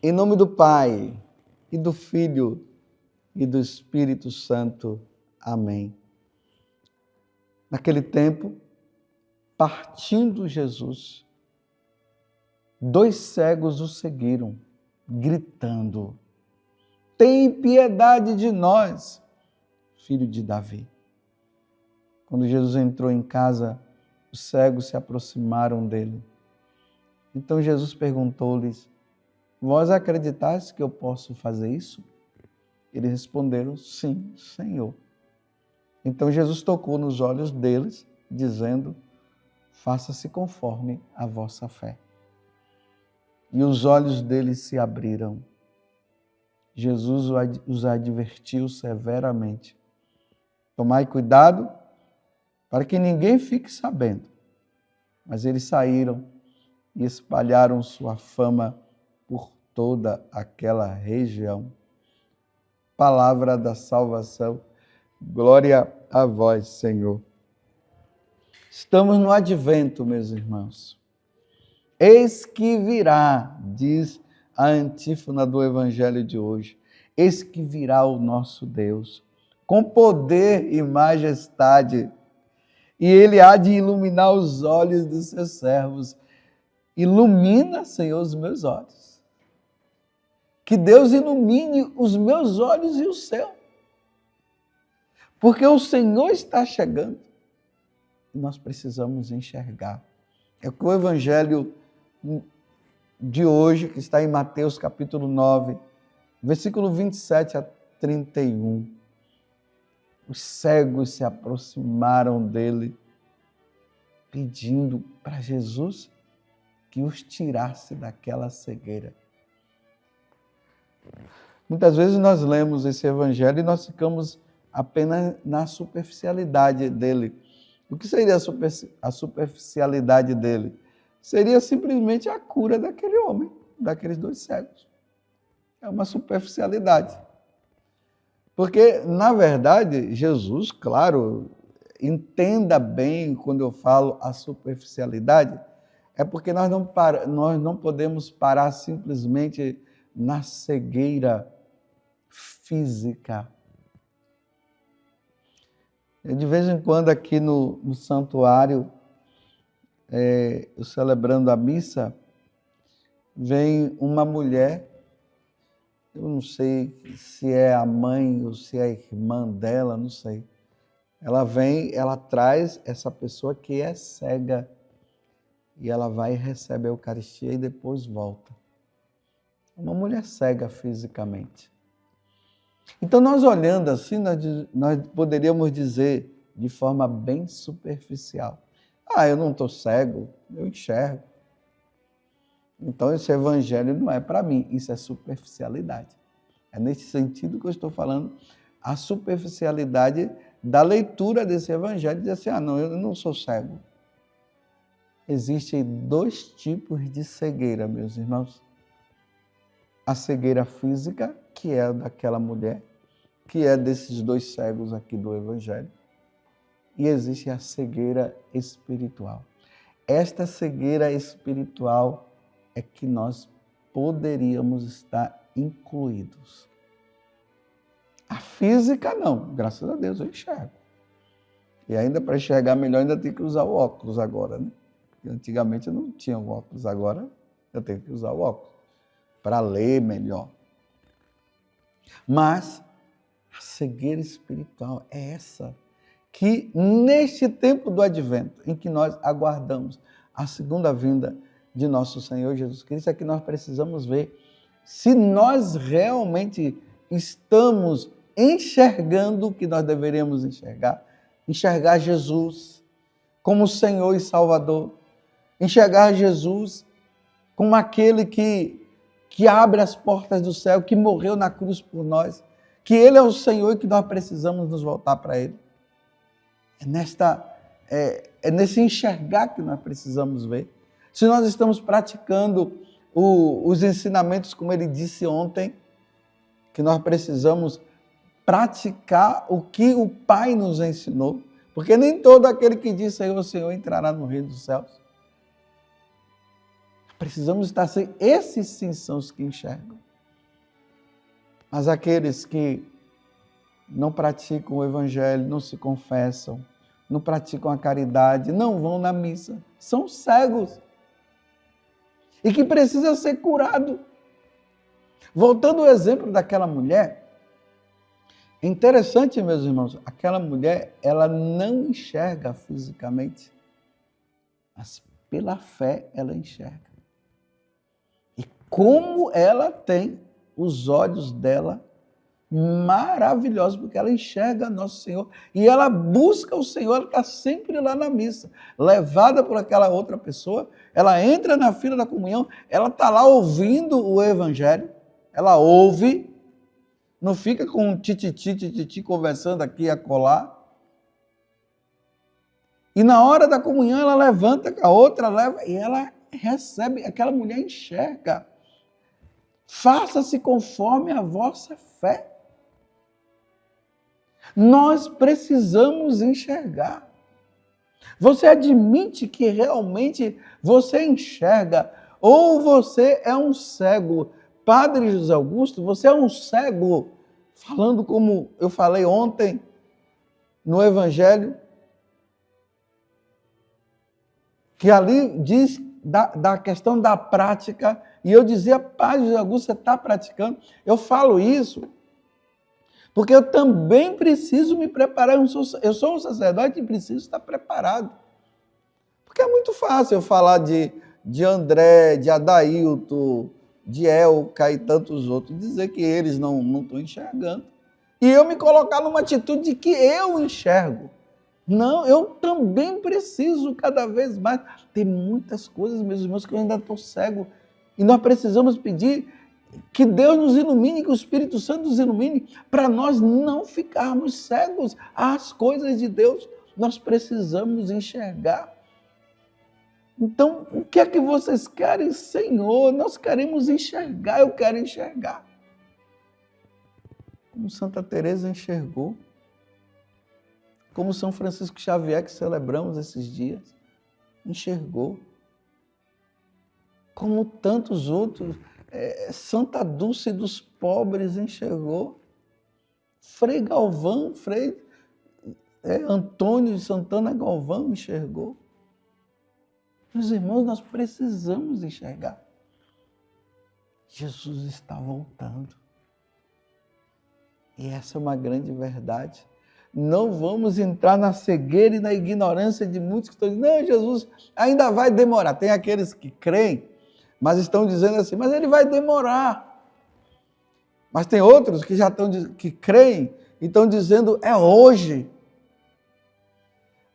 Em nome do Pai, e do Filho, e do Espírito Santo. Amém. Naquele tempo, partindo Jesus, 2 cegos o seguiram, gritando: tem piedade de nós, filho de Davi. Quando Jesus entrou em casa, os cegos se aproximaram dele. Então Jesus perguntou-lhes: vós acreditais que eu posso fazer isso? Eles responderam: sim, Senhor. Então Jesus tocou nos olhos deles, dizendo: faça-se conforme a vossa fé. E os olhos deles se abriram. Jesus os advertiu severamente: tomai cuidado para que ninguém fique sabendo. Mas eles saíram e espalharam sua fama por toda aquela região. Palavra da salvação. Glória a vós, Senhor. Estamos no advento, meus irmãos. Eis que virá, diz a antífona do evangelho de hoje, eis que virá o nosso Deus, com poder e majestade, e ele há de iluminar os olhos dos seus servos. Ilumina, Senhor, os meus olhos. Que Deus ilumine os meus olhos e o seu. Porque o Senhor está chegando e nós precisamos enxergar. É o que o Evangelho de hoje, que está em Mateus capítulo 9, versículo 27 a 31. Os cegos se aproximaram dele, pedindo para Jesus que os tirasse daquela cegueira. Muitas vezes nós lemos esse Evangelho e nós ficamos apenas na superficialidade dele. O que seria a superficialidade dele? Seria simplesmente a cura daquele homem, daqueles 2 cegos. É uma superficialidade. Porque, na verdade, Jesus, claro, entenda bem quando eu falo a superficialidade, é porque nós não podemos parar simplesmente na cegueira física. De vez em quando aqui no santuário, eu celebrando a missa, vem uma mulher, eu não sei se é a mãe ou se é a irmã dela, não sei. Ela vem, ela traz essa pessoa que é cega e ela vai e recebe a Eucaristia e depois volta. Uma mulher cega fisicamente. Então, nós olhando assim, nós poderíamos dizer de forma bem superficial: eu não estou cego, eu enxergo. Então, esse evangelho não é para mim, isso é superficialidade. É nesse sentido que eu estou falando, a superficialidade da leitura desse evangelho, dizer assim: não, eu não sou cego. Existem 2 tipos de cegueira, meus irmãos. A cegueira física, que é daquela mulher, que é desses 2 cegos aqui do Evangelho. E existe a cegueira espiritual. Esta cegueira espiritual é que nós poderíamos estar incluídos. A física não, graças a Deus eu enxergo. E ainda para enxergar melhor ainda tem que usar o óculos agora, né? Antigamente eu não tinha o óculos, agora eu tenho que usar o óculos para ler melhor. Mas a cegueira espiritual é essa, que neste tempo do advento, em que nós aguardamos a segunda vinda de nosso Senhor Jesus Cristo, é que nós precisamos ver se nós realmente estamos enxergando o que nós deveríamos enxergar. Enxergar Jesus como Senhor e Salvador. Enxergar Jesus como aquele que abre as portas do céu, que morreu na cruz por nós, que Ele é o Senhor e que nós precisamos nos voltar para Ele. É nesse enxergar que nós precisamos ver. Se nós estamos praticando os ensinamentos, como ele disse ontem, que nós precisamos praticar o que o Pai nos ensinou, porque nem todo aquele que diz Senhor, Senhor entrará no reino dos céus. Precisamos estar assim, esses sim são os que enxergam. Mas aqueles que não praticam o evangelho, não se confessam, não praticam a caridade, não vão na missa, são cegos e que precisam ser curados. Voltando ao exemplo daquela mulher, é interessante, meus irmãos, aquela mulher, ela não enxerga fisicamente, mas pela fé ela enxerga. E como ela tem os olhos dela maravilhosos, porque ela enxerga Nosso Senhor e ela busca o Senhor, ela está sempre lá na missa, levada por aquela outra pessoa, ela entra na fila da comunhão, ela está lá ouvindo o evangelho, ela ouve, não fica com um tititi conversando aqui e acolá. E na hora da comunhão ela levanta, a outra leva e ela recebe, aquela mulher enxerga. Faça-se conforme a vossa fé. Nós precisamos enxergar. Você admite que realmente você enxerga, ou você é um cego? Padre José Augusto, você é um cego, falando como eu falei ontem no Evangelho, que ali diz da questão da prática, e eu dizia, Padre José Augusto, você está praticando? Eu falo isso porque eu também preciso me preparar, eu sou um sacerdote e preciso estar preparado. Porque é muito fácil eu falar de André, de Adailton, de Elca e tantos outros, dizer que eles não estão enxergando. E eu me colocar numa atitude de que eu enxergo. Não, eu também preciso cada vez mais. Tem muitas coisas, meus irmãos, que eu ainda estou cego. E nós precisamos pedir que Deus nos ilumine, que o Espírito Santo nos ilumine, para nós não ficarmos cegos às coisas de Deus. Nós precisamos enxergar. Então, o que é que vocês querem, Senhor? Nós queremos enxergar, eu quero enxergar. Como Santa Teresa enxergou, como São Francisco Xavier, que celebramos esses dias, enxergou. Como tantos outros, Santa Dulce dos pobres enxergou. Frei Galvão, Antônio de Santana Galvão enxergou. Meus irmãos, nós precisamos enxergar. Jesus está voltando. E essa é uma grande verdade. Não vamos entrar na cegueira e na ignorância de muitos que estão dizendo, não, Jesus ainda vai demorar. Tem aqueles que creem, mas estão dizendo assim, mas ele vai demorar. Mas tem outros que já que creem e estão dizendo, é hoje.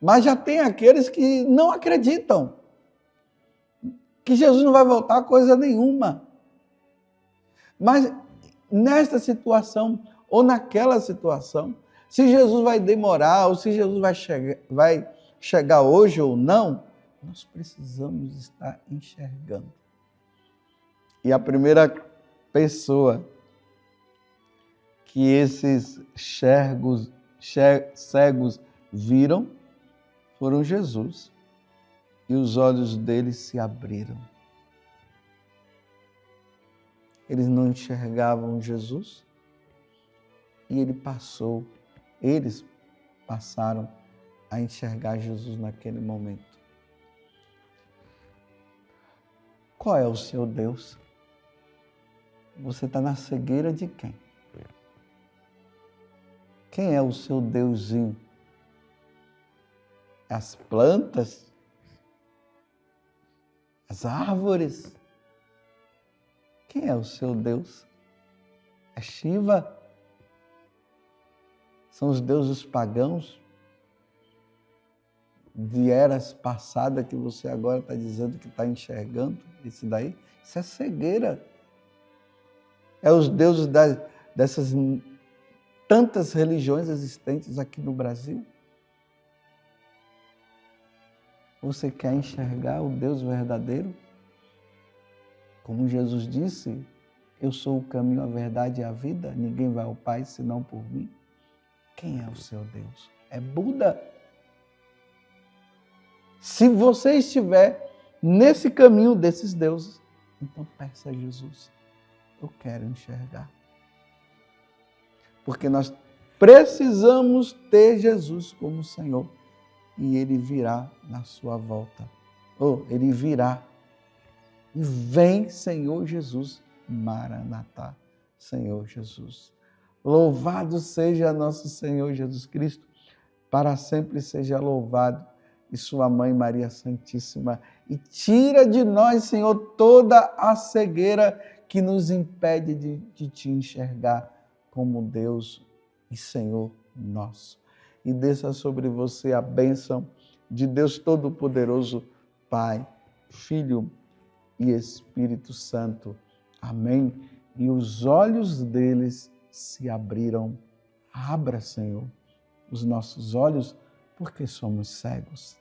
Mas já tem aqueles que não acreditam que Jesus não vai voltar coisa nenhuma. Mas nesta situação ou naquela situação, se Jesus vai demorar ou se Jesus vai chegar hoje ou não, nós precisamos estar enxergando. E a primeira pessoa que esses cegos viram foram Jesus. E os olhos deles se abriram. Eles não enxergavam Jesus e eles passaram a enxergar Jesus naquele momento. Qual é o seu Deus? Você está na cegueira de quem? Quem é o seu Deusinho? As plantas? As árvores? Quem é o seu Deus? É Shiva? São os deuses pagãos de eras passadas que você agora está dizendo que está enxergando? Isso daí? Isso é cegueira. É os deuses dessas tantas religiões existentes aqui no Brasil. Você quer enxergar o Deus verdadeiro? Como Jesus disse, Eu sou o caminho, a verdade e a vida. Ninguém vai ao Pai senão por mim. Quem é o seu Deus? É Buda. Se você estiver nesse caminho desses deuses, então peça a Jesus. Eu quero enxergar. Porque nós precisamos ter Jesus como Senhor. E Ele virá na sua volta. Ele virá. E vem, Senhor Jesus. Maranatá, Senhor Jesus. Louvado seja nosso Senhor Jesus Cristo. Para sempre seja louvado. E sua mãe Maria Santíssima. E tira de nós, Senhor, toda a cegueira que nos impede de te enxergar como Deus e Senhor nosso. E desça sobre você a bênção de Deus Todo-Poderoso, Pai, Filho e Espírito Santo. Amém. E os olhos deles se abriram. Abra, Senhor, os nossos olhos, porque somos cegos.